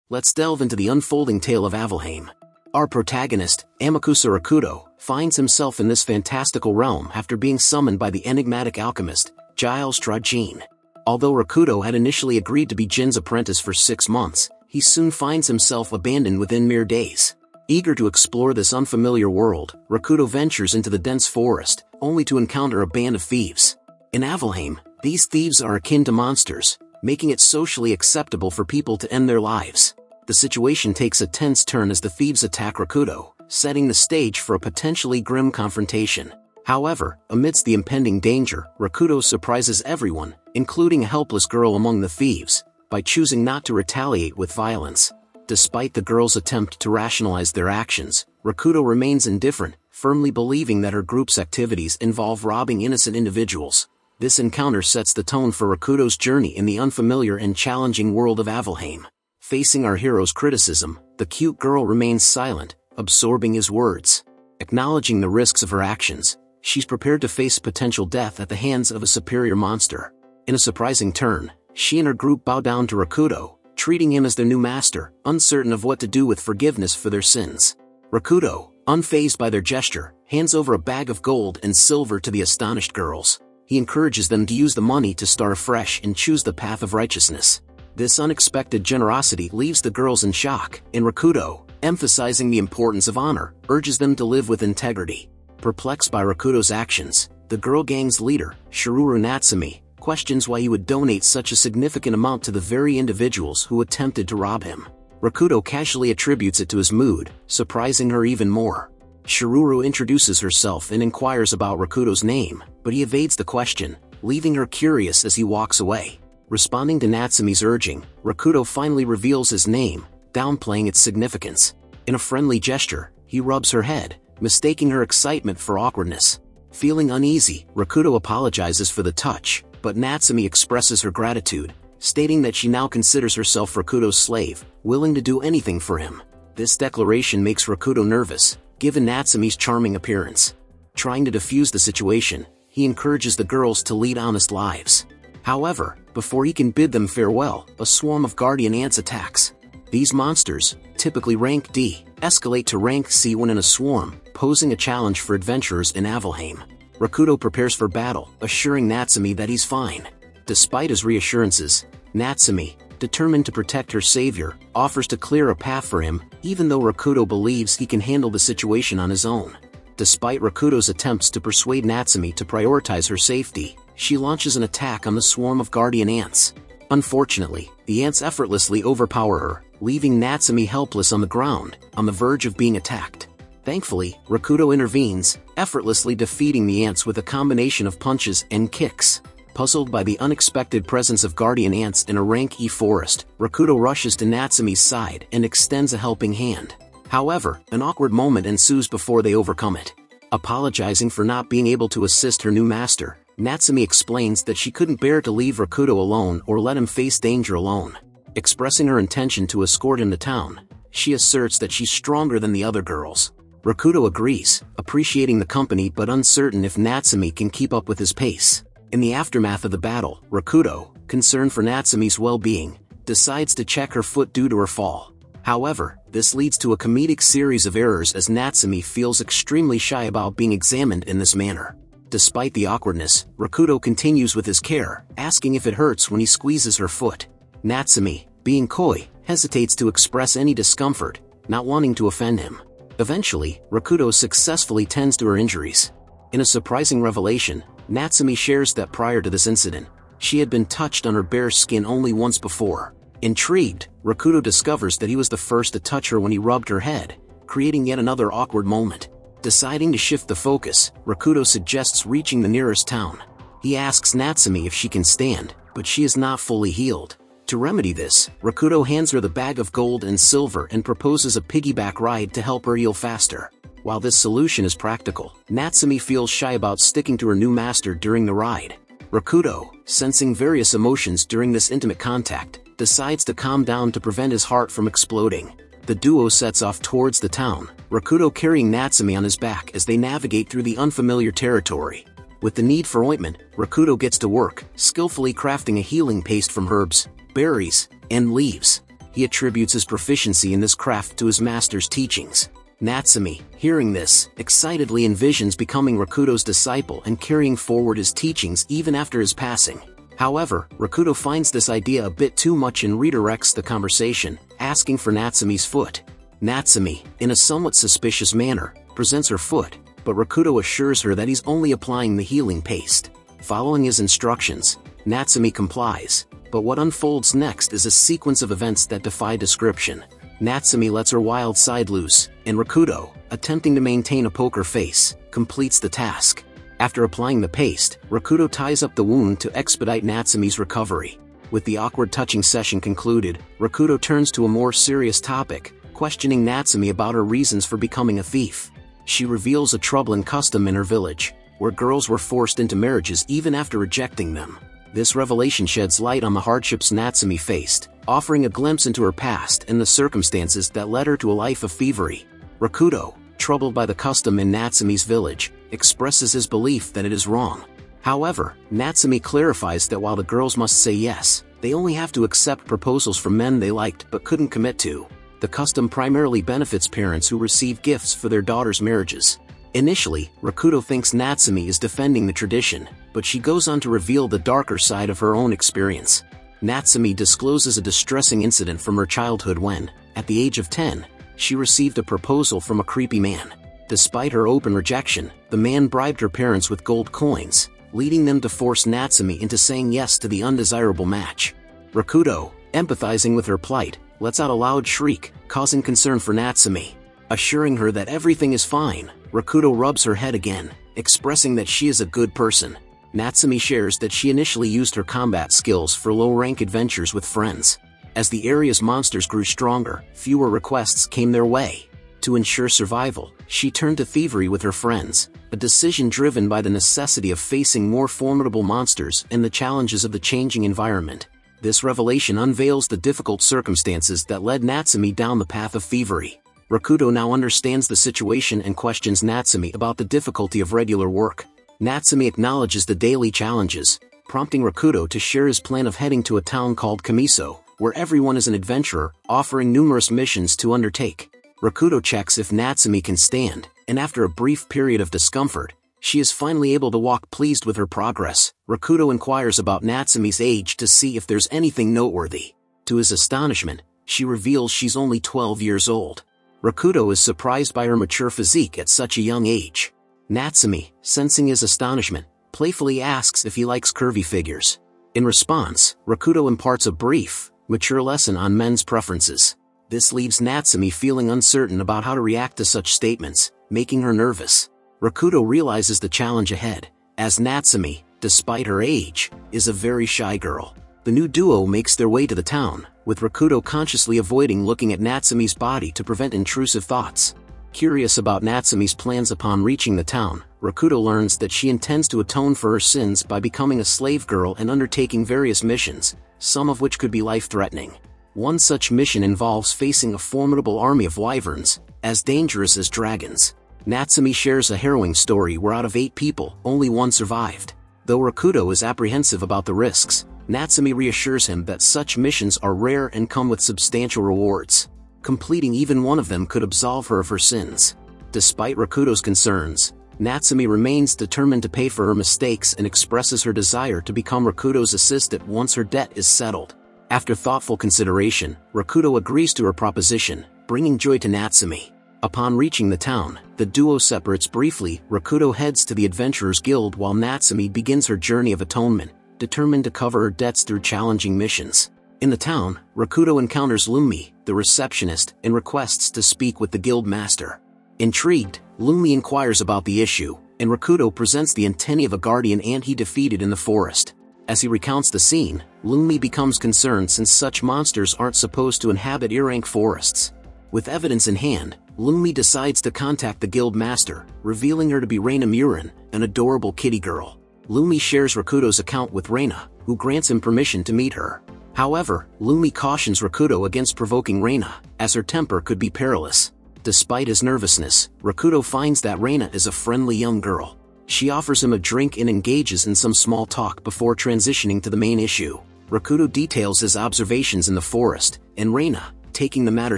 Let's delve into the unfolding tale of Avalheim. Our protagonist, Amakusa Rakuto, finds himself in this fantastical realm after being summoned by the enigmatic alchemist, Giles Trajin. Although Rakuto had initially agreed to be Jin's apprentice for 6 months, he soon finds himself abandoned within mere days. Eager to explore this unfamiliar world, Rakuto ventures into the dense forest, only to encounter a band of thieves. In Avalheim, these thieves are akin to monsters, making it socially acceptable for people to end their lives. The situation takes a tense turn as the thieves attack Rakuto, setting the stage for a potentially grim confrontation. However, amidst the impending danger, Rakuto surprises everyone, including a helpless girl among the thieves, by choosing not to retaliate with violence. Despite the girl's attempt to rationalize their actions, Rakuto remains indifferent, firmly believing that her group's activities involve robbing innocent individuals. This encounter sets the tone for Rakuto's journey in the unfamiliar and challenging world of Avalheim. Facing our hero's criticism, the cute girl remains silent, absorbing his words. Acknowledging the risks of her actions, she's prepared to face potential death at the hands of a superior monster. In a surprising turn, she and her group bow down to Rakuto, treating him as their new master, uncertain of what to do with forgiveness for their sins. Rakuto, unfazed by their gesture, hands over a bag of gold and silver to the astonished girls. He encourages them to use the money to start afresh and choose the path of righteousness. This unexpected generosity leaves the girls in shock, and Rakuto, emphasizing the importance of honor, urges them to live with integrity. Perplexed by Rakuto's actions, the girl gang's leader, Shiruru Natsumi, questions why he would donate such a significant amount to the very individuals who attempted to rob him. Rakuto casually attributes it to his mood, surprising her even more. Shiruru introduces herself and inquires about Rakuto's name, but he evades the question, leaving her curious as he walks away. Responding to Natsumi's urging, Rakuto finally reveals his name, downplaying its significance. In a friendly gesture, he rubs her head, mistaking her excitement for awkwardness. Feeling uneasy, Rakuto apologizes for the touch, but Natsumi expresses her gratitude, stating that she now considers herself Rakuto's slave, willing to do anything for him. This declaration makes Rakuto nervous, given Natsumi's charming appearance. Trying to defuse the situation, he encourages the girls to lead honest lives. However, before he can bid them farewell, a swarm of guardian ants attacks. These monsters, typically rank D, escalate to rank C when in a swarm, posing a challenge for adventurers in Avalheim. Rakuto prepares for battle, assuring Natsumi that he's fine. Despite his reassurances, Natsumi, determined to protect her savior, offers to clear a path for him, even though Rakuto believes he can handle the situation on his own. Despite Rakuto's attempts to persuade Natsumi to prioritize her safety, she launches an attack on the swarm of guardian ants. Unfortunately, the ants effortlessly overpower her, leaving Natsumi helpless on the ground, on the verge of being attacked. Thankfully, Rakuto intervenes, effortlessly defeating the ants with a combination of punches and kicks. Puzzled by the unexpected presence of guardian ants in a rank E forest, Rakuto rushes to Natsumi's side and extends a helping hand. However, an awkward moment ensues before they overcome it. Apologizing for not being able to assist her new master, Natsumi explains that she couldn't bear to leave Rakuto alone or let him face danger alone. Expressing her intention to escort him to town, she asserts that she's stronger than the other girls. Rakuto agrees, appreciating the company but uncertain if Natsumi can keep up with his pace. In the aftermath of the battle, Rakuto, concerned for Natsumi's well-being, decides to check her foot due to her fall. However, this leads to a comedic series of errors as Natsumi feels extremely shy about being examined in this manner. Despite the awkwardness, Rakuto continues with his care, asking if it hurts when he squeezes her foot. Natsumi, being coy, hesitates to express any discomfort, not wanting to offend him. Eventually, Rakuto successfully tends to her injuries. In a surprising revelation, Natsumi shares that prior to this incident, she had been touched on her bare skin only once before. Intrigued, Rakuto discovers that he was the first to touch her when he rubbed her head, creating yet another awkward moment. Deciding to shift the focus, Rakuto suggests reaching the nearest town. He asks Natsumi if she can stand, but she is not fully healed. To remedy this, Rakuto hands her the bag of gold and silver and proposes a piggyback ride to help her heal faster. While this solution is practical, Natsumi feels shy about sticking to her new master during the ride. Rakuto, sensing various emotions during this intimate contact, decides to calm down to prevent his heart from exploding. The duo sets off towards the town, Rakuto carrying Natsumi on his back as they navigate through the unfamiliar territory. With the need for ointment, Rakuto gets to work, skillfully crafting a healing paste from herbs, berries, and leaves. he attributes his proficiency in this craft to his master's teachings. Natsumi, hearing this, excitedly envisions becoming Rakudo's disciple and carrying forward his teachings even after his passing. However, Rakudo finds this idea a bit too much and redirects the conversation, asking for Natsumi's foot. Natsumi, in a somewhat suspicious manner, presents her foot, but Rakudo assures her that he's only applying the healing paste. Following his instructions, Natsumi complies, but what unfolds next is a sequence of events that defy description. Natsumi lets her wild side loose, and Rakudo, attempting to maintain a poker face, completes the task. After applying the paste, Rakudo ties up the wound to expedite Natsumi's recovery. With the awkward touching session concluded, Rakudo turns to a more serious topic, questioning Natsumi about her reasons for becoming a thief. She reveals a troubling custom in her village, where girls were forced into marriages even after rejecting them. This revelation sheds light on the hardships Natsumi faced, offering a glimpse into her past and the circumstances that led her to a life of thievery. Rakudo, troubled by the custom in Natsumi's village, expresses his belief that it is wrong. However, Natsumi clarifies that while the girls must say yes, they only have to accept proposals from men they liked but couldn't commit to. The custom primarily benefits parents who receive gifts for their daughters' marriages. Initially, Rakudo thinks Natsumi is defending the tradition, but she goes on to reveal the darker side of her own experience. Natsumi discloses a distressing incident from her childhood when, at the age of 10, she received a proposal from a creepy man. Despite her open rejection, the man bribed her parents with gold coins, leading them to force Natsumi into saying yes to the undesirable match. Rakudo, empathizing with her plight, lets out a loud shriek, causing concern for Natsumi. Assuring her that everything is fine, Rakudo rubs her head again, expressing that she is a good person. Natsumi shares that she initially used her combat skills for low-rank adventures with friends. As the area's monsters grew stronger, fewer requests came their way. To ensure survival, she turned to thievery with her friends, a decision driven by the necessity of facing more formidable monsters and the challenges of the changing environment. This revelation unveils the difficult circumstances that led Natsumi down the path of thievery. Rakudo now understands the situation and questions Natsumi about the difficulty of regular work. Natsumi acknowledges the daily challenges, prompting Rakudo to share his plan of heading to a town called Kamiso, where everyone is an adventurer, offering numerous missions to undertake. Rakudo checks if Natsumi can stand, and after a brief period of discomfort, she is finally able to walk. Pleased with her progress, Rakudo inquires about Natsumi's age to see if there's anything noteworthy. To his astonishment, she reveals she's only 12 years old. Rakudo is surprised by her mature physique at such a young age. Natsumi, sensing his astonishment, playfully asks if he likes curvy figures. In response, Rakudo imparts a brief, mature lesson on men's preferences. This leaves Natsumi feeling uncertain about how to react to such statements, making her nervous. Rakudo realizes the challenge ahead, as Natsumi, despite her age, is a very shy girl. The new duo makes their way to the town, with Rakudo consciously avoiding looking at Natsumi's body to prevent intrusive thoughts. Curious about Natsumi's plans upon reaching the town, Rakudo learns that she intends to atone for her sins by becoming a slave girl and undertaking various missions, some of which could be life-threatening. One such mission involves facing a formidable army of wyverns, as dangerous as dragons. Natsumi shares a harrowing story where out of 8 people, only 1 survived. Though Rakudo is apprehensive about the risks, Natsumi reassures him that such missions are rare and come with substantial rewards. Completing even one of them could absolve her of her sins. Despite Rakudo's concerns, Natsumi remains determined to pay for her mistakes and expresses her desire to become Rakudo's assistant once her debt is settled. After thoughtful consideration, Rakudo agrees to her proposition, bringing joy to Natsumi. Upon reaching the town, the duo separates briefly. Rakudo heads to the Adventurers Guild while Natsumi begins her journey of atonement, determined to cover her debts through challenging missions. In the town, Rakudo encounters Lumi, the receptionist, and requests to speak with the guild master. Intrigued, Lumi inquires about the issue, and Rakudo presents the antennae of a guardian ant he defeated in the forest. As he recounts the scene, Lumi becomes concerned since such monsters aren't supposed to inhabit ear-rank forests. With evidence in hand, Lumi decides to contact the guild master, revealing her to be Reina Murin, an adorable kitty girl. Lumi shares Rakudo's account with Reina, who grants him permission to meet her. However, Lumi cautions Rakudo against provoking Reina, as her temper could be perilous. Despite his nervousness, Rakudo finds that Reina is a friendly young girl. She offers him a drink and engages in some small talk before transitioning to the main issue. Rakudo details his observations in the forest, and Reina, taking the matter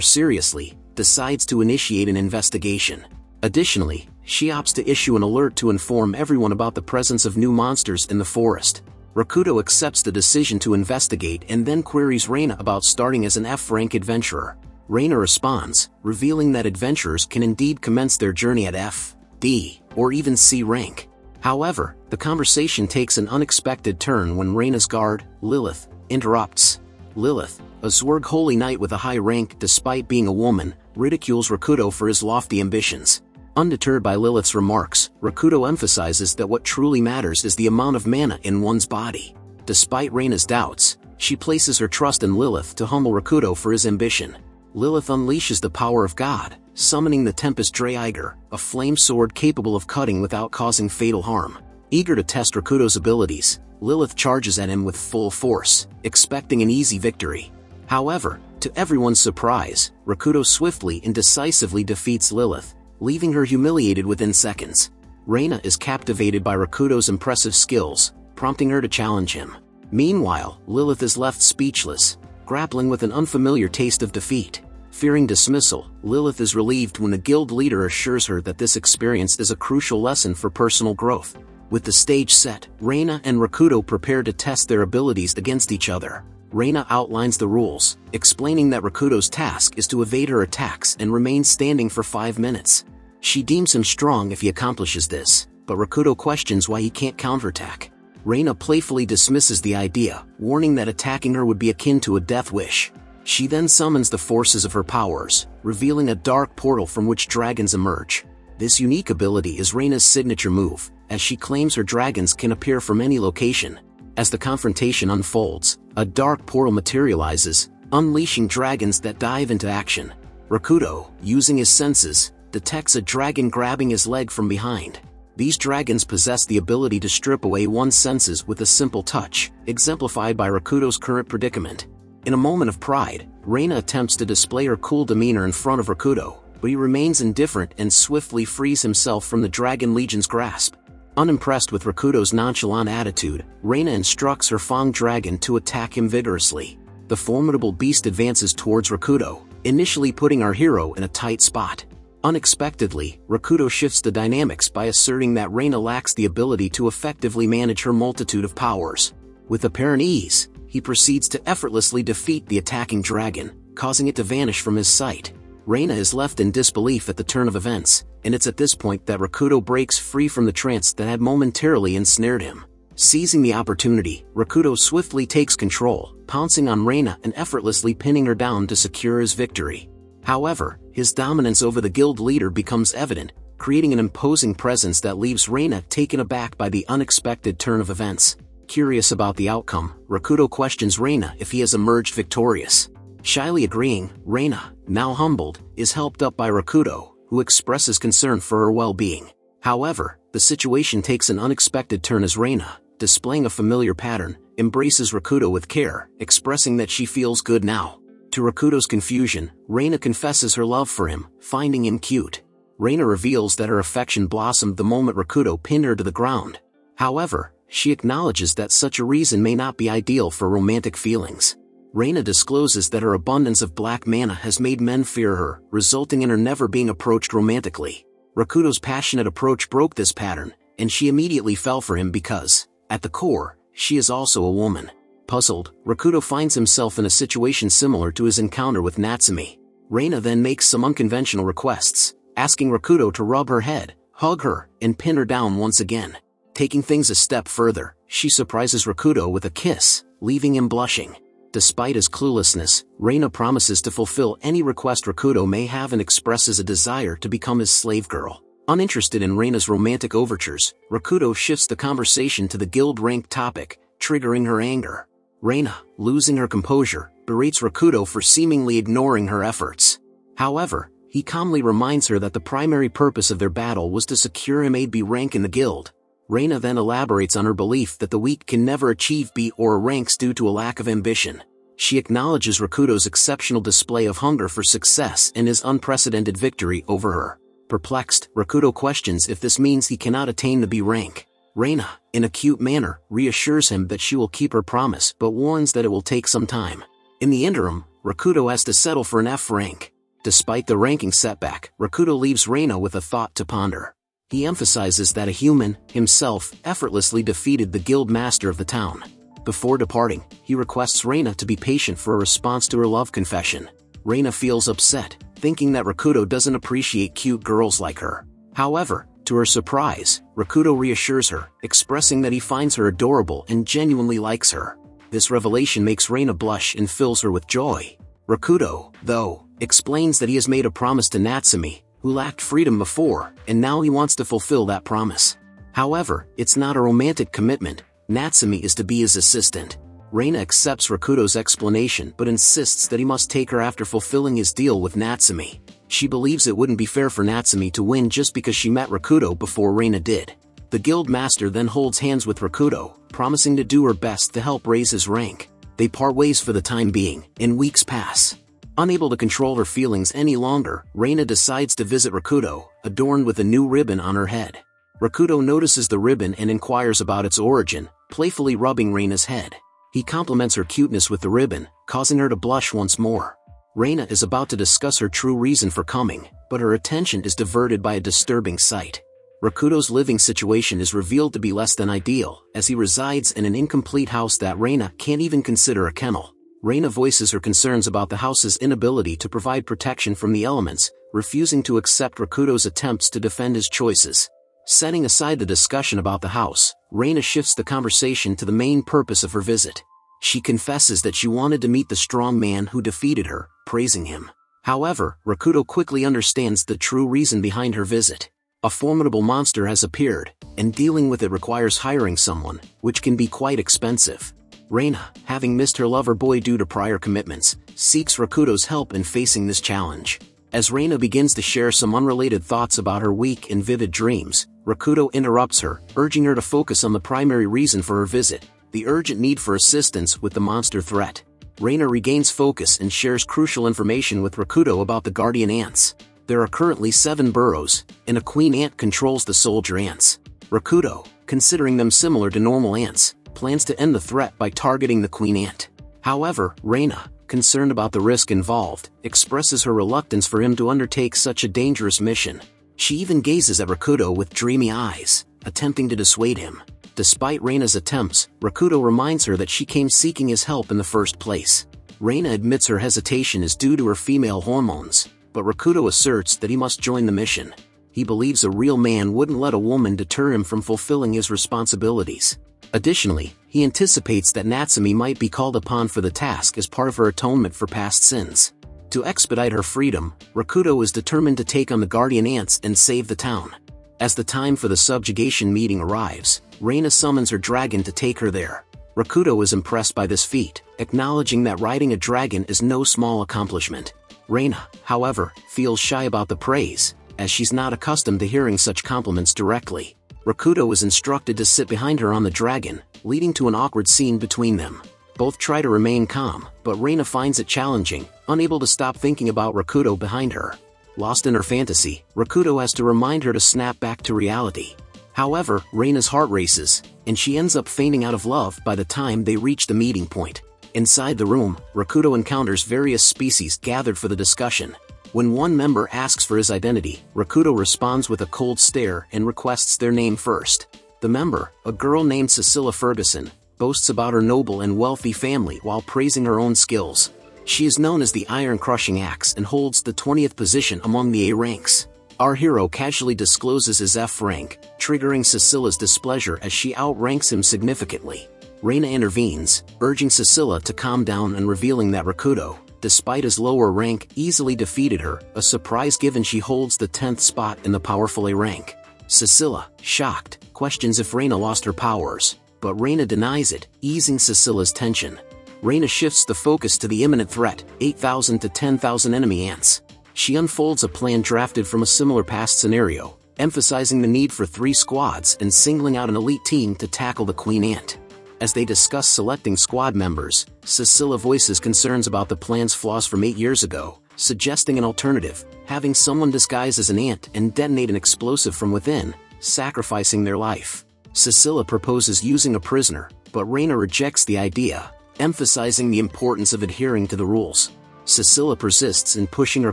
seriously, decides to initiate an investigation. Additionally, she opts to issue an alert to inform everyone about the presence of new monsters in the forest. Rakudo accepts the decision to investigate and then queries Reina about starting as an F-rank adventurer. Reina responds, revealing that adventurers can indeed commence their journey at F, D, or even C rank. However, the conversation takes an unexpected turn when Reina's guard, Lilith, interrupts. Lilith, a Zwerg holy knight with a high rank despite being a woman, ridicules Rakudo for his lofty ambitions. Undeterred by Lilith's remarks, Rakudo emphasizes that what truly matters is the amount of mana in one's body. Despite Reina's doubts, she places her trust in Lilith to humble Rakudo for his ambition. Lilith unleashes the power of God, summoning the Tempest Draeiger, a flame sword capable of cutting without causing fatal harm. Eager to test Rakudo's abilities, Lilith charges at him with full force, expecting an easy victory. However, to everyone's surprise, Rakudo swiftly and decisively defeats Lilith, leaving her humiliated within seconds. Reina is captivated by Rakudo's impressive skills, prompting her to challenge him. Meanwhile, Lilith is left speechless, grappling with an unfamiliar taste of defeat. Fearing dismissal, Lilith is relieved when the guild leader assures her that this experience is a crucial lesson for personal growth. With the stage set, Reina and Rakudo prepare to test their abilities against each other. Reina outlines the rules, explaining that Rakudo's task is to evade her attacks and remain standing for 5 minutes. She deems him strong if he accomplishes this, but Rakudo questions why he can't counterattack. Reina playfully dismisses the idea, warning that attacking her would be akin to a death wish. She then summons the forces of her powers, revealing a dark portal from which dragons emerge. This unique ability is Reina's signature move, as she claims her dragons can appear from any location. As the confrontation unfolds, a dark portal materializes, unleashing dragons that dive into action. Rakudo, using his senses, detects a dragon grabbing his leg from behind. These dragons possess the ability to strip away one's senses with a simple touch, exemplified by Rakudo's current predicament. In a moment of pride, Reina attempts to display her cool demeanor in front of Rakudo, but he remains indifferent and swiftly frees himself from the Dragon Legion's grasp. Unimpressed with Rakudo's nonchalant attitude, Reina instructs her Fang dragon to attack him vigorously. The formidable beast advances towards Rakudo, initially putting our hero in a tight spot. Unexpectedly, Rakudo shifts the dynamics by asserting that Reina lacks the ability to effectively manage her multitude of powers. With apparent ease, he proceeds to effortlessly defeat the attacking dragon, causing it to vanish from his sight. Reina is left in disbelief at the turn of events, and it's at this point that Rakudo breaks free from the trance that had momentarily ensnared him. Seizing the opportunity, Rakudo swiftly takes control, pouncing on Reina and effortlessly pinning her down to secure his victory. However, his dominance over the guild leader becomes evident, creating an imposing presence that leaves Reina taken aback by the unexpected turn of events. Curious about the outcome, Rakudo questions Reina if he has emerged victorious. Shyly agreeing, Reina, now humbled, is helped up by Rakudo, who expresses concern for her well-being. However, the situation takes an unexpected turn as Reina, displaying a familiar pattern, embraces Rakudo with care, expressing that she feels good now. To Rakudo's confusion, Reina confesses her love for him, finding him cute. Reina reveals that her affection blossomed the moment Rakudo pinned her to the ground. However, she acknowledges that such a reason may not be ideal for romantic feelings. Reina discloses that her abundance of black mana has made men fear her, resulting in her never being approached romantically. Rakudo's passionate approach broke this pattern, and she immediately fell for him because, at the core, she is also a woman. Puzzled, Rakudo finds himself in a situation similar to his encounter with Natsumi. Reina then makes some unconventional requests, asking Rakudo to rub her head, hug her, and pin her down once again. Taking things a step further, she surprises Rakudo with a kiss, leaving him blushing. Despite his cluelessness, Reina promises to fulfill any request Rakudo may have and expresses a desire to become his slave girl. Uninterested in Reina's romantic overtures, Rakudo shifts the conversation to the guild rank topic, triggering her anger. Reina, losing her composure, berates Rakudo for seemingly ignoring her efforts. However, he calmly reminds her that the primary purpose of their battle was to secure him a B rank in the guild. Reina then elaborates on her belief that the weak can never achieve B or ranks due to a lack of ambition. She acknowledges Rakudo's exceptional display of hunger for success and his unprecedented victory over her. Perplexed, Rakudo questions if this means he cannot attain the B rank. Reina, in a cute manner, reassures him that she will keep her promise but warns that it will take some time. In the interim, Rakuto has to settle for an F rank. Despite the ranking setback, Rakuto leaves Reina with a thought to ponder. He emphasizes that a human, himself, effortlessly defeated the guild master of the town. Before departing, he requests Reina to be patient for a response to her love confession. Reina feels upset, thinking that Rakuto doesn't appreciate cute girls like her. However, to her surprise, Rakuto reassures her, expressing that he finds her adorable and genuinely likes her. This revelation makes Reina blush and fills her with joy. Rakuto, though, explains that he has made a promise to Natsumi, who lacked freedom before, and now he wants to fulfill that promise. However, it's not a romantic commitment. Natsumi is to be his assistant. Reina accepts Rakuto's explanation but insists that he must take her after fulfilling his deal with Natsumi. She believes it wouldn't be fair for Natsumi to win just because she met Rakuto before Reina did. The guild master then holds hands with Rakuto, promising to do her best to help raise his rank. They part ways for the time being, and weeks pass. Unable to control her feelings any longer, Reina decides to visit Rakuto, adorned with a new ribbon on her head. Rakuto notices the ribbon and inquires about its origin, playfully rubbing Reina's head. He compliments her cuteness with the ribbon, causing her to blush once more. Reina is about to discuss her true reason for coming, but her attention is diverted by a disturbing sight. Rakuto's living situation is revealed to be less than ideal, as he resides in an incomplete house that Reina can't even consider a kennel. Reina voices her concerns about the house's inability to provide protection from the elements, refusing to accept Rakuto's attempts to defend his choices. Setting aside the discussion about the house, Reina shifts the conversation to the main purpose of her visit. She confesses that she wanted to meet the strong man who defeated her, praising him. However, Rakuto quickly understands the true reason behind her visit. A formidable monster has appeared, and dealing with it requires hiring someone, which can be quite expensive. Reina, having missed her lover boy due to prior commitments, seeks Rakuto's help in facing this challenge. As Reina begins to share some unrelated thoughts about her weak and vivid dreams, Rakuto interrupts her, urging her to focus on the primary reason for her visit, the urgent need for assistance with the monster threat. Reina regains focus and shares crucial information with Rakuto about the guardian ants. There are currently 7 burrows, and a queen ant controls the soldier ants. Rakuto, considering them similar to normal ants, plans to end the threat by targeting the queen ant. However, Reina, concerned about the risk involved, expresses her reluctance for him to undertake such a dangerous mission. She even gazes at Rakuto with dreamy eyes, attempting to dissuade him. Despite Reina's attempts, Rakuto reminds her that she came seeking his help in the first place. Reina admits her hesitation is due to her female hormones, but Rakuto asserts that he must join the mission. He believes a real man wouldn't let a woman deter him from fulfilling his responsibilities. Additionally, he anticipates that Natsumi might be called upon for the task as part of her atonement for past sins. To expedite her freedom, Rakuto is determined to take on the guardian ants and save the town. As the time for the subjugation meeting arrives, Reina summons her dragon to take her there. Rakuto is impressed by this feat, acknowledging that riding a dragon is no small accomplishment. Reina, however, feels shy about the praise, as she's not accustomed to hearing such compliments directly. Rakuto is instructed to sit behind her on the dragon, leading to an awkward scene between them. Both try to remain calm, but Reina finds it challenging, unable to stop thinking about Rakuto behind her. Lost in her fantasy, Rakuto has to remind her to snap back to reality. However, Reina's heart races, and she ends up fainting out of love by the time they reach the meeting point. Inside the room, Rakuto encounters various species gathered for the discussion. When one member asks for his identity, Rakuto responds with a cold stare and requests their name first. The member, a girl named Cecilia Ferguson, boasts about her noble and wealthy family while praising her own skills. She is known as the Iron Crushing Axe and holds the 20th position among the A ranks. Our hero casually discloses his F rank, triggering Cecilia's displeasure as she outranks him significantly. Reina intervenes, urging Cecilia to calm down and revealing that Rakuto, despite his lower rank, easily defeated her, a surprise given she holds the 10th spot in the powerful A rank. Cecilia, shocked, questions if Reina lost her powers, but Reina denies it, easing Cecilia's tension. Reina shifts the focus to the imminent threat, 8,000 to 10,000 enemy ants. She unfolds a plan drafted from a similar past scenario, emphasizing the need for 3 squads and singling out an elite team to tackle the queen ant. As they discuss selecting squad members, Cecilia voices concerns about the plan's flaws from 8 years ago, suggesting an alternative, having someone disguise as an ant and detonate an explosive from within, sacrificing their life. Cecilia proposes using a prisoner, but Reina rejects the idea, emphasizing the importance of adhering to the rules. Cecilia persists in pushing her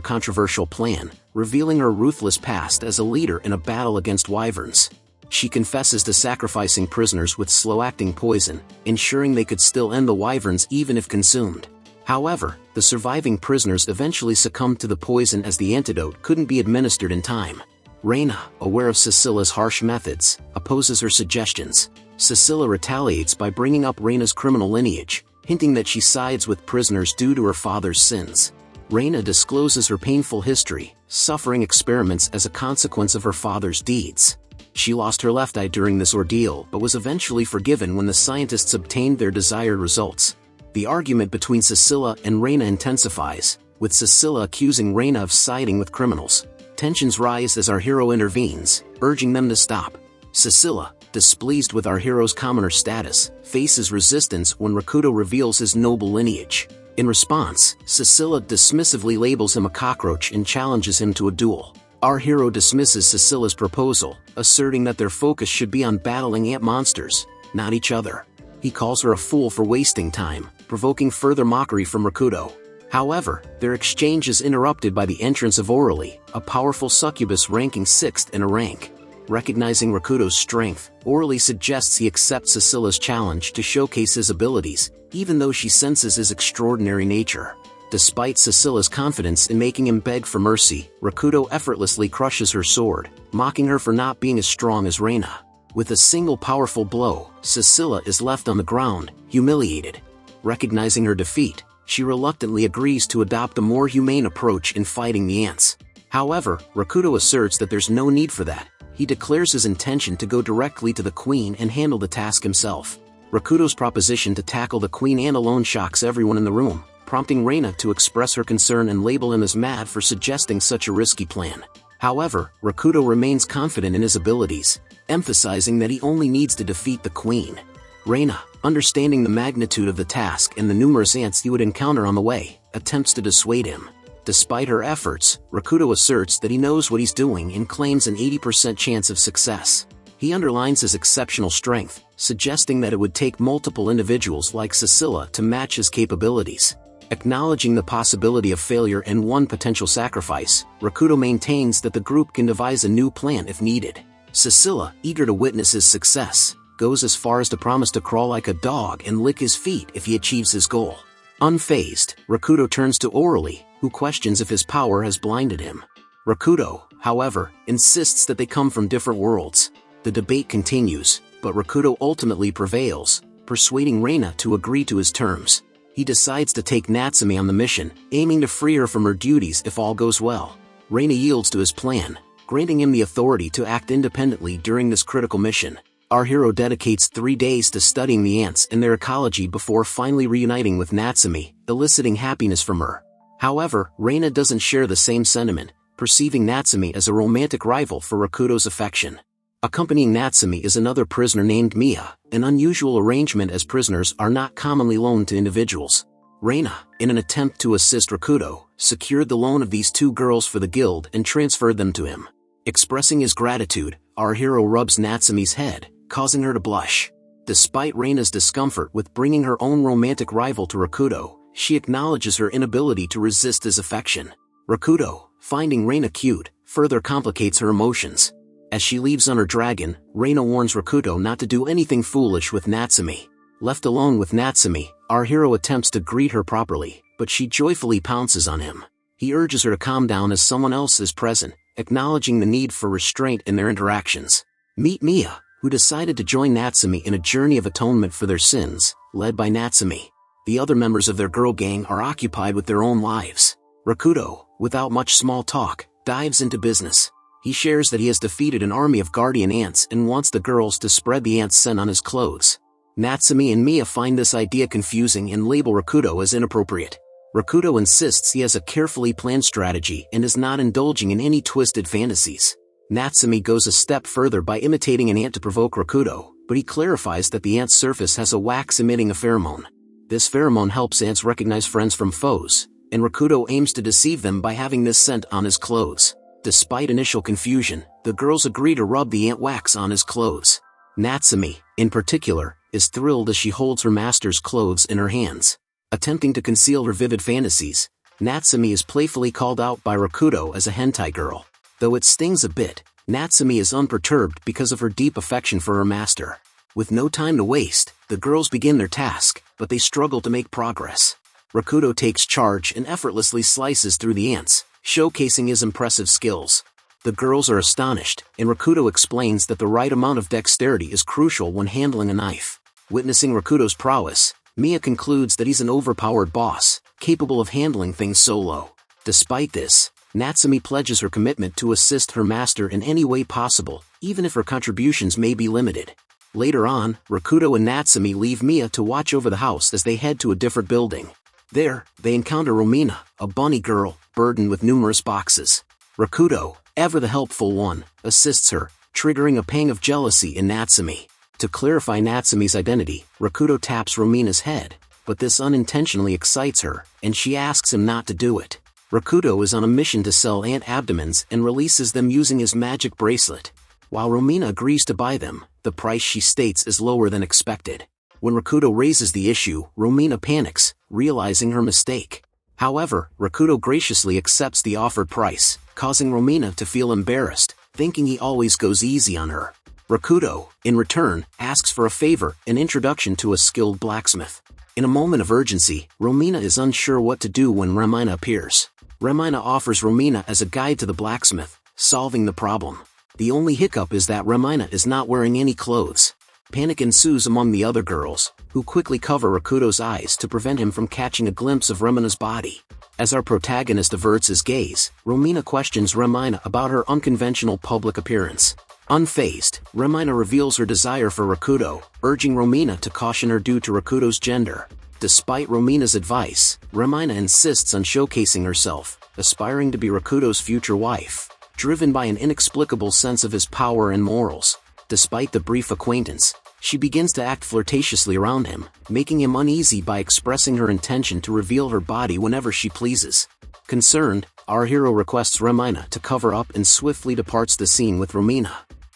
controversial plan, revealing her ruthless past as a leader in a battle against wyverns. She confesses to sacrificing prisoners with slow-acting poison, ensuring they could still end the wyverns even if consumed. However, the surviving prisoners eventually succumbed to the poison as the antidote couldn't be administered in time. Reina, aware of Cecilia's harsh methods, opposes her suggestions. Cecilia retaliates by bringing up Reina's criminal lineage, hinting that she sides with prisoners due to her father's sins. Reina discloses her painful history, suffering experiments as a consequence of her father's deeds. She lost her left eye during this ordeal but was eventually forgiven when the scientists obtained their desired results. The argument between Cecilia and Reina intensifies, with Cecilia accusing Reina of siding with criminals. Tensions rise as our hero intervenes, urging them to stop. Cecilia, displeased with our hero's commoner status, faces resistance when Rakuto reveals his noble lineage. In response, Cecilia dismissively labels him a cockroach and challenges him to a duel. Our hero dismisses Cecilia's proposal, asserting that their focus should be on battling ant monsters, not each other. He calls her a fool for wasting time, provoking further mockery from Rakuto. However, their exchange is interrupted by the entrance of Orally, a powerful succubus ranking 6th in a rank. Recognizing Rakuto's strength, Orally suggests he accept Cecilia's challenge to showcase his abilities, even though she senses his extraordinary nature. Despite Cecilia's confidence in making him beg for mercy, Rakuto effortlessly crushes her sword, mocking her for not being as strong as Reina. With a single powerful blow, Cecilia is left on the ground, humiliated. Recognizing her defeat, she reluctantly agrees to adopt a more humane approach in fighting the ants. However, Rakuto asserts that there's no need for that. He declares his intention to go directly to the queen and handle the task himself. Rakuto's proposition to tackle the queen ant alone shocks everyone in the room, prompting Reina to express her concern and label him as mad for suggesting such a risky plan. However, Rakuto remains confident in his abilities, emphasizing that he only needs to defeat the queen. Reina, understanding the magnitude of the task and the numerous ants he would encounter on the way, attempts to dissuade him. Despite her efforts, Rakuto asserts that he knows what he's doing and claims an 80% chance of success. He underlines his exceptional strength, suggesting that it would take multiple individuals like Cecilia to match his capabilities. Acknowledging the possibility of failure and one potential sacrifice, Rakuto maintains that the group can devise a new plan if needed. Cecilia, eager to witness his success, goes as far as to promise to crawl like a dog and lick his feet if he achieves his goal. Unfazed, Rakuto turns to Orally, who questions if his power has blinded him. Rakuto, however, insists that they come from different worlds. The debate continues, but Rakuto ultimately prevails, persuading Reina to agree to his terms. He decides to take Natsume on the mission, aiming to free her from her duties if all goes well. Reina yields to his plan, granting him the authority to act independently during this critical mission. Our hero dedicates 3 days to studying the ants and their ecology before finally reuniting with Natsume, eliciting happiness from her. However, Reina doesn't share the same sentiment, perceiving Natsume as a romantic rival for Rakuto's affection. Accompanying Natsume is another prisoner named Mia, an unusual arrangement as prisoners are not commonly loaned to individuals. Reina, in an attempt to assist Rakuto, secured the loan of these 2 girls for the guild and transferred them to him. Expressing his gratitude, our hero rubs Natsume's head, causing her to blush. Despite Reina's discomfort with bringing her own romantic rival to Rakuto, she acknowledges her inability to resist his affection. Rakuto, finding Reina cute, further complicates her emotions. As she leaves on her dragon, Reina warns Rakuto not to do anything foolish with Natsume. Left alone with Natsume, our hero attempts to greet her properly, but she joyfully pounces on him. He urges her to calm down as someone else is present, acknowledging the need for restraint in their interactions. Meet Mia, who decided to join Natsume in a journey of atonement for their sins, led by Natsume. The other members of their girl gang are occupied with their own lives. Rakuto, without much small talk, dives into business. He shares that he has defeated an army of guardian ants and wants the girls to spread the ants' scent on his clothes. Natsume and Mia find this idea confusing and label Rakuto as inappropriate. Rakuto insists he has a carefully planned strategy and is not indulging in any twisted fantasies. Natsume goes a step further by imitating an ant to provoke Rakuto, but he clarifies that the ant's surface has a wax-emitting pheromone. This pheromone helps ants recognize friends from foes, and Rakuto aims to deceive them by having this scent on his clothes. Despite initial confusion, the girls agree to rub the ant wax on his clothes. Natsumi, in particular, is thrilled as she holds her master's clothes in her hands. Attempting to conceal her vivid fantasies, Natsumi is playfully called out by Rakudo as a hentai girl. Though it stings a bit, Natsumi is unperturbed because of her deep affection for her master. With no time to waste, the girls begin their task, but they struggle to make progress. Rakudo takes charge and effortlessly slices through the ants, showcasing his impressive skills. The girls are astonished, and Rakudo explains that the right amount of dexterity is crucial when handling a knife. Witnessing Rakudo's prowess, Mia concludes that he's an overpowered boss, capable of handling things solo. Despite this, Natsumi pledges her commitment to assist her master in any way possible, even if her contributions may be limited. Later on, Rakudo and Natsumi leave Mia to watch over the house as they head to a different building. There, they encounter Romina, a bunny girl, burdened with numerous boxes. Rakudo, ever the helpful one, assists her, triggering a pang of jealousy in Natsumi. To clarify Natsumi's identity, Rakudo taps Romina's head, but this unintentionally excites her, and she asks him not to do it. Rakudo is on a mission to sell ant abdomens and releases them using his magic bracelet. While Romina agrees to buy them, the price she states is lower than expected. When Rakudo raises the issue, Romina panics, realizing her mistake. However, Rakudo graciously accepts the offered price, causing Romina to feel embarrassed, thinking he always goes easy on her. Rakudo, in return, asks for a favor, an introduction to a skilled blacksmith. In a moment of urgency, Romina is unsure what to do when Romina appears. Romina offers Romina as a guide to the blacksmith, solving the problem. The only hiccup is that Romina is not wearing any clothes. Panic ensues among the other girls, who quickly cover Rakudo's eyes to prevent him from catching a glimpse of Romina's body. As our protagonist averts his gaze, Romina questions Romina about her unconventional public appearance. Unfazed, Romina reveals her desire for Rakudo, urging Romina to caution her due to Rakudo's gender. Despite Romina's advice, Romina insists on showcasing herself, aspiring to be Rakudo's future wife, driven by an inexplicable sense of his power and morals. Despite the brief acquaintance, she begins to act flirtatiously around him, making him uneasy by expressing her intention to reveal her body whenever she pleases. Concerned, our hero requests Romina to cover up and swiftly departs the scene with Romina.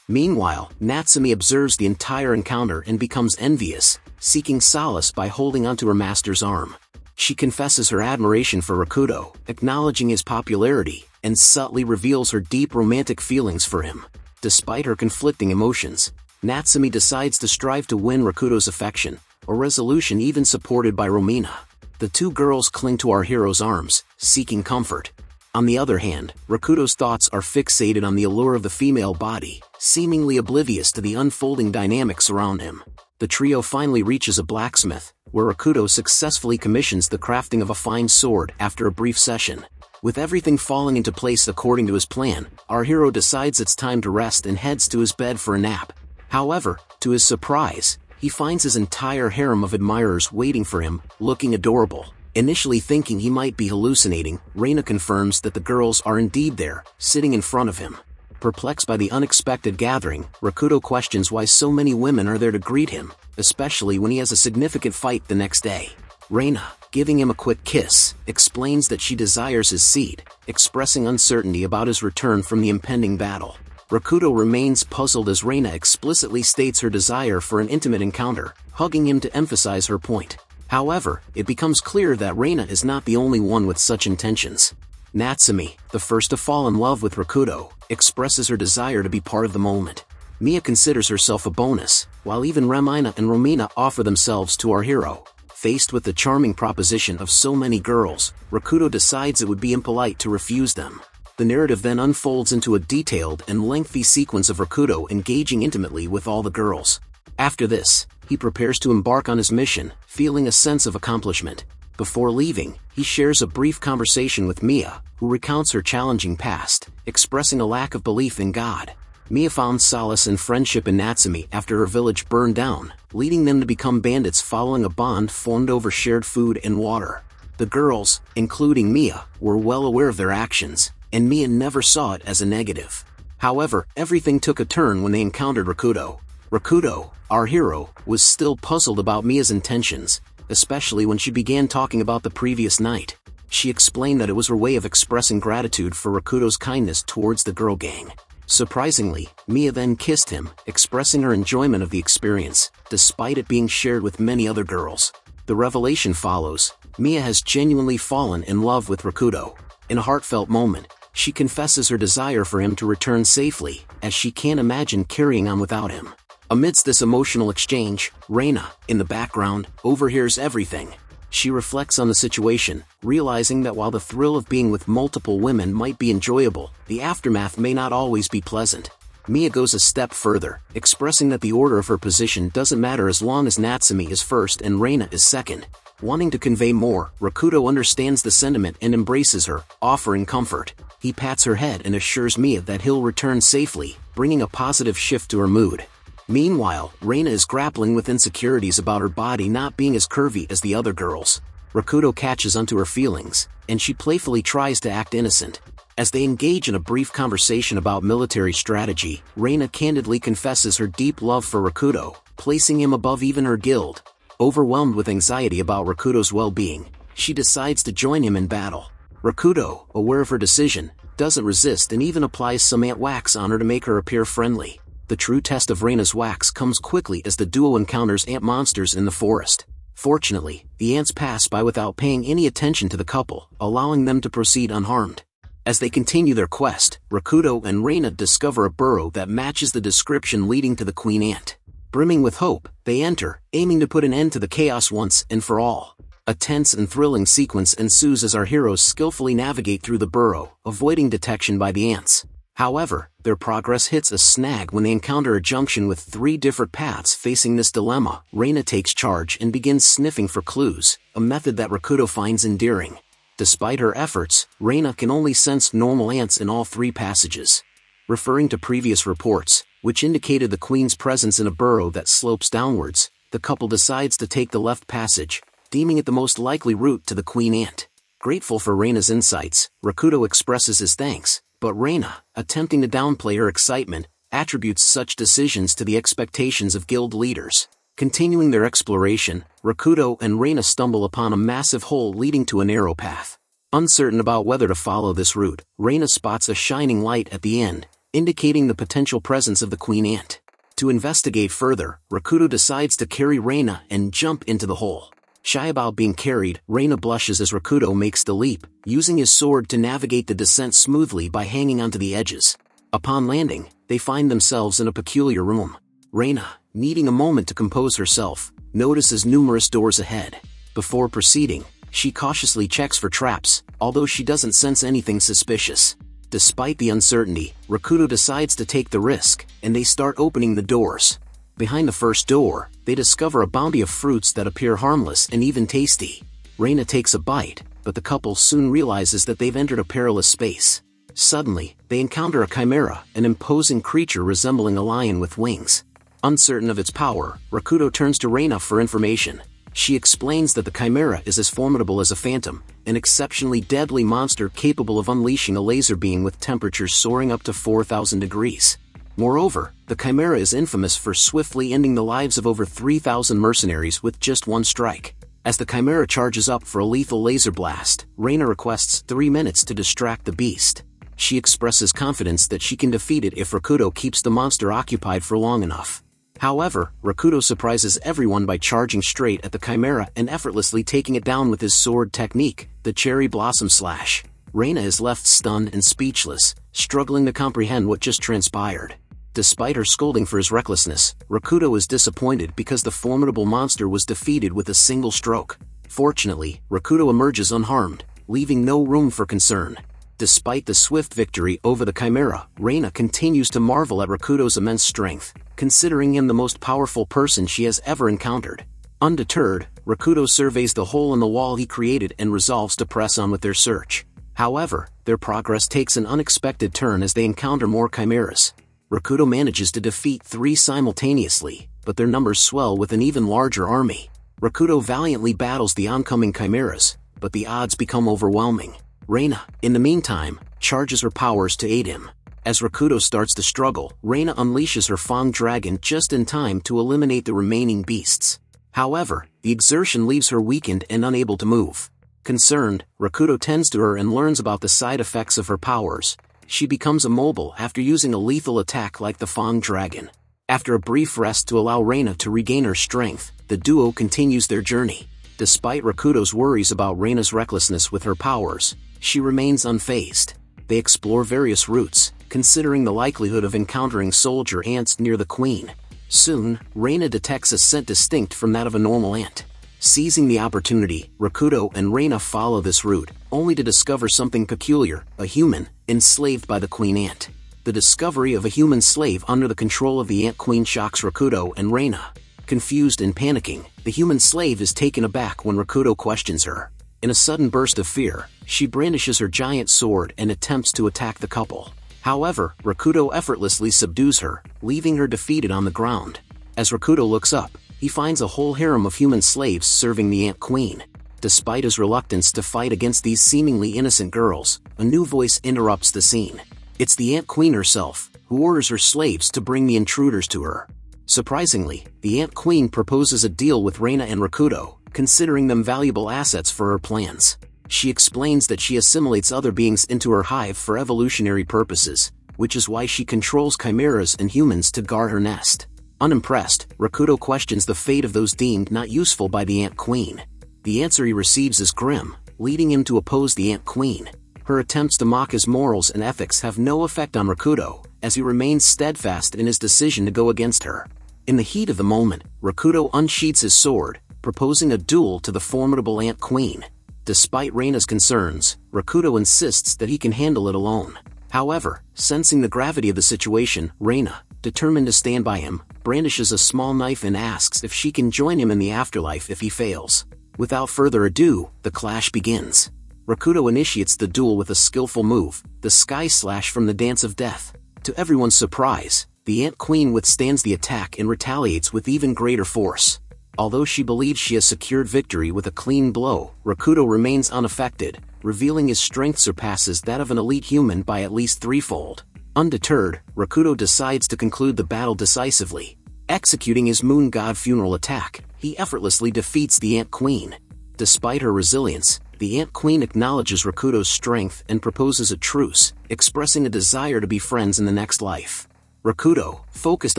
Meanwhile, Natsumi observes the entire encounter and becomes envious, seeking solace by holding onto her master's arm. She confesses her admiration for Rakudo, acknowledging his popularity, and subtly reveals her deep romantic feelings for him. Despite her conflicting emotions, Natsumi decides to strive to win Rakudo's affection, a resolution even supported by Romina. The two girls cling to our hero's arms, seeking comfort. On the other hand, Rakudo's thoughts are fixated on the allure of the female body, seemingly oblivious to the unfolding dynamics around him. The trio finally reaches a blacksmith, where Rakudo successfully commissions the crafting of a fine sword after a brief session. With everything falling into place according to his plan, our hero decides it's time to rest and heads to his bed for a nap. However, to his surprise, he finds his entire harem of admirers waiting for him, looking adorable. Initially thinking he might be hallucinating, Reina confirms that the girls are indeed there, sitting in front of him. Perplexed by the unexpected gathering, Rakudo questions why so many women are there to greet him, especially when he has a significant fight the next day. Reina, giving him a quick kiss, explains that she desires his seed, expressing uncertainty about his return from the impending battle. Rakudo remains puzzled as Reina explicitly states her desire for an intimate encounter, hugging him to emphasize her point. However, it becomes clear that Reina is not the only one with such intentions. Natsumi, the first to fall in love with Rakudo, expresses her desire to be part of the moment. Mia considers herself a bonus, while even Romina and Romina offer themselves to our hero. Faced with the charming proposition of so many girls, Rakudo decides it would be impolite to refuse them. The narrative then unfolds into a detailed and lengthy sequence of Rakudo engaging intimately with all the girls. After this, he prepares to embark on his mission, feeling a sense of accomplishment. Before leaving, he shares a brief conversation with Mia, who recounts her challenging past, expressing a lack of belief in God. Mia found solace and friendship in Natsumi after her village burned down, leading them to become bandits following a bond formed over shared food and water. The girls, including Mia, were well aware of their actions, and Mia never saw it as a negative. However, everything took a turn when they encountered Rakudo. Rakudo, our hero, was still puzzled about Mia's intentions, especially when she began talking about the previous night. She explained that it was her way of expressing gratitude for Rakudo's kindness towards the girl gang. Surprisingly, Mia then kissed him, expressing her enjoyment of the experience, despite it being shared with many other girls. The revelation follows. Mia has genuinely fallen in love with Rakudo. In a heartfelt moment, she confesses her desire for him to return safely, as she can't imagine carrying on without him. Amidst this emotional exchange, Reina, in the background, overhears everything. She reflects on the situation, realizing that while the thrill of being with multiple women might be enjoyable, the aftermath may not always be pleasant. Mia goes a step further, expressing that the order of her position doesn't matter as long as Natsumi is first and Reina is second. Wanting to convey more, Rakudo understands the sentiment and embraces her, offering comfort. He pats her head and assures Mia that he'll return safely, bringing a positive shift to her mood. Meanwhile, Reina is grappling with insecurities about her body not being as curvy as the other girls. Rakudo catches onto her feelings, and she playfully tries to act innocent. As they engage in a brief conversation about military strategy, Reina candidly confesses her deep love for Rakudo, placing him above even her guild. Overwhelmed with anxiety about Rakudo's well-being, she decides to join him in battle. Rakudo, aware of her decision, doesn't resist and even applies some ant wax on her to make her appear friendly. The true test of Reina's wax comes quickly as the duo encounters ant monsters in the forest. Fortunately, the ants pass by without paying any attention to the couple, allowing them to proceed unharmed. As they continue their quest, Rakudo and Reina discover a burrow that matches the description leading to the queen ant. Brimming with hope, they enter, aiming to put an end to the chaos once and for all. A tense and thrilling sequence ensues as our heroes skillfully navigate through the burrow, avoiding detection by the ants. However, their progress hits a snag when they encounter a junction with 3 different paths. Facing this dilemma, Reina takes charge and begins sniffing for clues, a method that Rakudo finds endearing. Despite her efforts, Reina can only sense normal ants in all 3 passages. Referring to previous reports, which indicated the queen's presence in a burrow that slopes downwards, the couple decides to take the left passage, deeming it the most likely route to the queen ant. Grateful for Reina's insights, Rakudo expresses his thanks, but Reina, attempting to downplay her excitement, attributes such decisions to the expectations of guild leaders. Continuing their exploration, Rakudo and Reina stumble upon a massive hole leading to a narrow path. Uncertain about whether to follow this route, Reina spots a shining light at the end, indicating the potential presence of the queen ant. To investigate further, Rakudo decides to carry Reina and jump into the hole. Shy about being carried, Reina blushes as Rakudo makes the leap, using his sword to navigate the descent smoothly by hanging onto the edges. Upon landing, they find themselves in a peculiar room. Reina, needing a moment to compose herself, notices numerous doors ahead. Before proceeding, she cautiously checks for traps, although she doesn't sense anything suspicious. Despite the uncertainty, Rakudo decides to take the risk, and they start opening the doors. Behind the first door, they discover a bounty of fruits that appear harmless and even tasty. Reina takes a bite, but the couple soon realizes that they've entered a perilous space. Suddenly, they encounter a chimera, an imposing creature resembling a lion with wings. Uncertain of its power, Rakudo turns to Reina for information. She explains that the chimera is as formidable as a phantom, an exceptionally deadly monster capable of unleashing a laser beam with temperatures soaring up to 4,000 degrees. Moreover, the chimera is infamous for swiftly ending the lives of over 3,000 mercenaries with just one strike. As the chimera charges up for a lethal laser blast, Reina requests 3 minutes to distract the beast. She expresses confidence that she can defeat it if Rakudo keeps the monster occupied for long enough. However, Rakudo surprises everyone by charging straight at the chimera and effortlessly taking it down with his sword technique, the cherry blossom slash. Reina is left stunned and speechless, struggling to comprehend what just transpired. Despite her scolding for his recklessness, Rakudo is disappointed because the formidable monster was defeated with a single stroke. Fortunately, Rakudo emerges unharmed, leaving no room for concern. Despite the swift victory over the chimera, Reina continues to marvel at Rakudo's immense strength, considering him the most powerful person she has ever encountered. Undeterred, Rakudo surveys the hole in the wall he created and resolves to press on with their search. However, their progress takes an unexpected turn as they encounter more chimeras. Rakudo manages to defeat 3 simultaneously, but their numbers swell with an even larger army. Rakudo valiantly battles the oncoming chimeras, but the odds become overwhelming. Reina, in the meantime, charges her powers to aid him. As Rakudo starts to struggle, Reina unleashes her Fang Dragon just in time to eliminate the remaining beasts. However, the exertion leaves her weakened and unable to move. Concerned, Rakudo tends to her and learns about the side effects of her powers. she becomes immobile after using a lethal attack like the Fang Dragon. After a brief rest to allow Reina to regain her strength, the duo continues their journey. Despite Rakudo's worries about Reina's recklessness with her powers, she remains unfazed. They explore various routes, considering the likelihood of encountering soldier ants near the queen. Soon, Reina detects a scent distinct from that of a normal ant. Seizing the opportunity, Rakudo and Reina follow this route, only to discover something peculiar: a human, enslaved by the queen ant. The discovery of a human slave under the control of the ant queen shocks Rakudo and Reina. Confused and panicking, the human slave is taken aback when Rakudo questions her. In a sudden burst of fear, she brandishes her giant sword and attempts to attack the couple. However, Rakudo effortlessly subdues her, leaving her defeated on the ground. As Rakudo looks up, he finds a whole harem of human slaves serving the ant queen. Despite his reluctance to fight against these seemingly innocent girls, a new voice interrupts the scene. It's the ant queen herself, who orders her slaves to bring the intruders to her. Surprisingly, the ant queen proposes a deal with Reina and Rakudo, considering them valuable assets for her plans. She explains that she assimilates other beings into her hive for evolutionary purposes, which is why she controls chimeras and humans to guard her nest. Unimpressed, Rakudo questions the fate of those deemed not useful by the ant queen. The answer he receives is grim, leading him to oppose the ant queen. Her attempts to mock his morals and ethics have no effect on Rakudo, as he remains steadfast in his decision to go against her. In the heat of the moment, Rakudo unsheathes his sword, proposing a duel to the formidable ant queen. Despite Reina's concerns, Rakudo insists that he can handle it alone. However, sensing the gravity of the situation, Reina, determined to stand by him, brandishes a small knife and asks if she can join him in the afterlife if he fails. Without further ado, the clash begins. Rakudo initiates the duel with a skillful move, the Sky Slash from the Dance of Death. To everyone's surprise, the ant queen withstands the attack and retaliates with even greater force. Although she believes she has secured victory with a clean blow, Rakudo remains unaffected, revealing his strength surpasses that of an elite human by at least threefold. Undeterred, Rakudo decides to conclude the battle decisively. Executing his moon god funeral attack, he effortlessly defeats the ant queen. Despite her resilience, the ant queen acknowledges Rakudo's strength and proposes a truce, expressing a desire to be friends in the next life. Rakudo, focused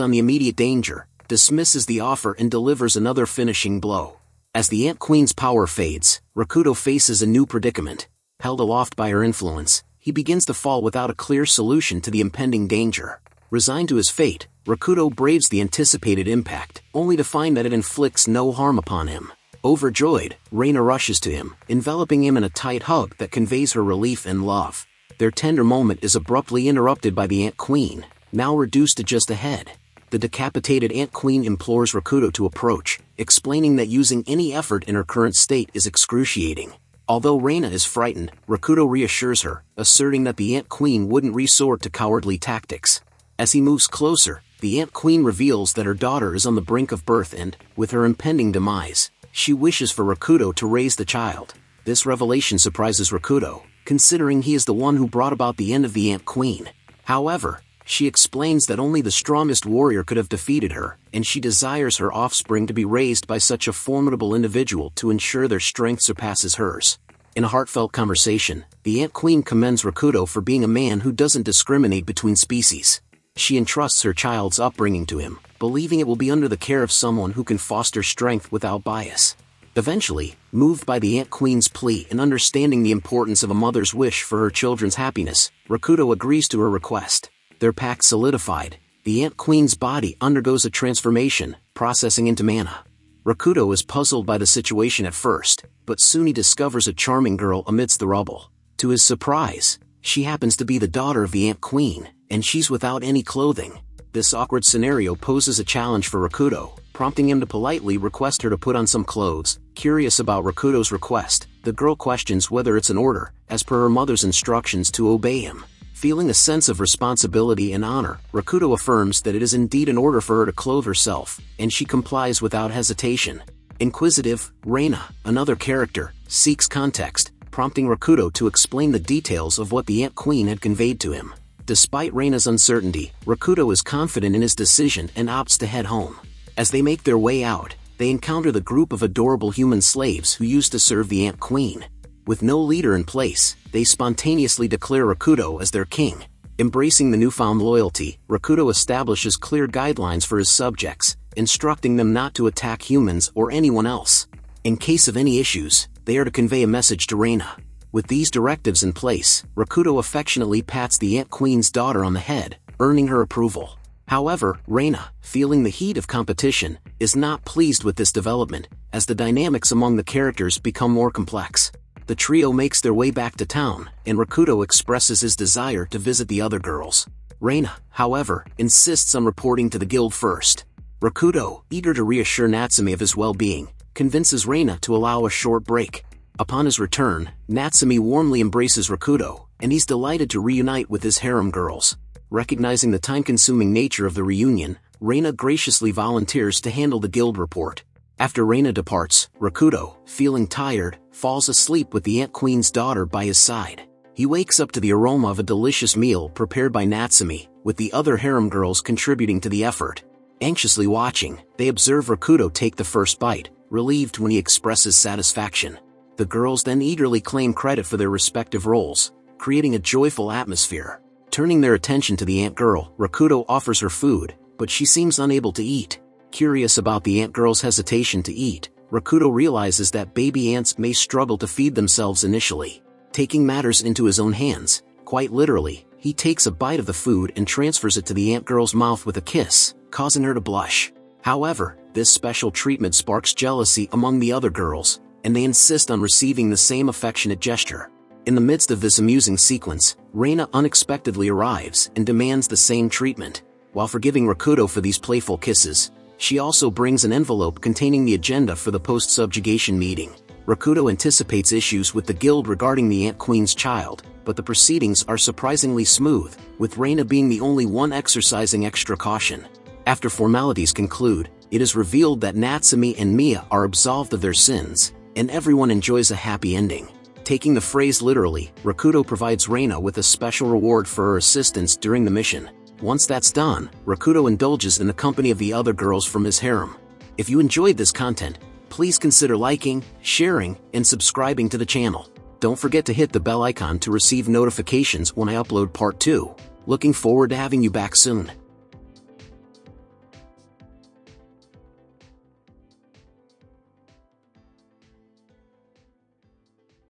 on the immediate danger, dismisses the offer and delivers another finishing blow. As the ant queen's power fades, Rakudo faces a new predicament. Held aloft by her influence, he begins to fall without a clear solution to the impending danger. Resigned to his fate, Rakudo braves the anticipated impact, only to find that it inflicts no harm upon him. Overjoyed, Reina rushes to him, enveloping him in a tight hug that conveys her relief and love. Their tender moment is abruptly interrupted by the ant queen, now reduced to just a head. The decapitated ant queen implores Rakudo to approach, explaining that using any effort in her current state is excruciating. Although Reina is frightened, Rakudo reassures her, asserting that the ant queen wouldn't resort to cowardly tactics. As he moves closer, the ant queen reveals that her daughter is on the brink of birth and, with her impending demise, she wishes for Rakudo to raise the child. This revelation surprises Rakudo, considering he is the one who brought about the end of the ant queen. However, she explains that only the strongest warrior could have defeated her, and she desires her offspring to be raised by such a formidable individual to ensure their strength surpasses hers. In a heartfelt conversation, the ant queen commends Rakudo for being a man who doesn't discriminate between species. She entrusts her child's upbringing to him, believing it will be under the care of someone who can foster strength without bias. Eventually, moved by the ant queen's plea and understanding the importance of a mother's wish for her children's happiness, Rakudo agrees to her request. Their pact solidified, the ant queen's body undergoes a transformation, processing into mana. Rakudo is puzzled by the situation at first, but soon he discovers a charming girl amidst the rubble. To his surprise, she happens to be the daughter of the ant queen, and she's without any clothing. This awkward scenario poses a challenge for Rakudo, prompting him to politely request her to put on some clothes. Curious about Rakudo's request, the girl questions whether it's an order, as per her mother's instructions to obey him. Feeling a sense of responsibility and honor, Rakudo affirms that it is indeed an order for her to clothe herself, and she complies without hesitation. Inquisitive, Reina, another character, seeks context, prompting Rakudo to explain the details of what the ant queen had conveyed to him. Despite Reina's uncertainty, Rakudo is confident in his decision and opts to head home. As they make their way out, they encounter the group of adorable human slaves who used to serve the ant queen. With no leader in place, they spontaneously declare Rakudo as their king. Embracing the newfound loyalty, Rakuto establishes clear guidelines for his subjects, instructing them not to attack humans or anyone else. In case of any issues, they are to convey a message to Reina. With these directives in place, Rakuto affectionately pats the Ant Queen's daughter on the head, earning her approval. However, Reina, feeling the heat of competition, is not pleased with this development, as the dynamics among the characters become more complex. The trio makes their way back to town, and Rakuto expresses his desire to visit the other girls. Reina, however, insists on reporting to the guild first. Rakuto, eager to reassure Natsume of his well-being, convinces Reina to allow a short break. Upon his return, Natsume warmly embraces Rakuto, and he's delighted to reunite with his harem girls. Recognizing the time-consuming nature of the reunion, Reina graciously volunteers to handle the guild report. After Reina departs, Rakuto, feeling tired, falls asleep with the Ant Queen's daughter by his side. He wakes up to the aroma of a delicious meal prepared by Natsume, with the other harem girls contributing to the effort. Anxiously watching, they observe Rakuto take the first bite, relieved when he expresses satisfaction. The girls then eagerly claim credit for their respective roles, creating a joyful atmosphere. Turning their attention to the ant girl, Rakuto offers her food, but she seems unable to eat. Curious about the ant girl's hesitation to eat, Rakuto realizes that baby ants may struggle to feed themselves initially. Taking matters into his own hands, quite literally, he takes a bite of the food and transfers it to the ant girl's mouth with a kiss, causing her to blush. However, this special treatment sparks jealousy among the other girls, and they insist on receiving the same affectionate gesture. In the midst of this amusing sequence, Reina unexpectedly arrives and demands the same treatment. While forgiving Rakuto for these playful kisses, she also brings an envelope containing the agenda for the post-subjugation meeting. Rakuto anticipates issues with the guild regarding the Ant Queen's child, but the proceedings are surprisingly smooth, with Reina being the only one exercising extra caution. After formalities conclude, it is revealed that Natsume and Mia are absolved of their sins, and everyone enjoys a happy ending. Taking the phrase literally, Rakuto provides Reina with a special reward for her assistance during the mission. Once that's done, Rakuto indulges in the company of the other girls from his harem. If you enjoyed this content, please consider liking, sharing, and subscribing to the channel. Don't forget to hit the bell icon to receive notifications when I upload part 2. Looking forward to having you back soon.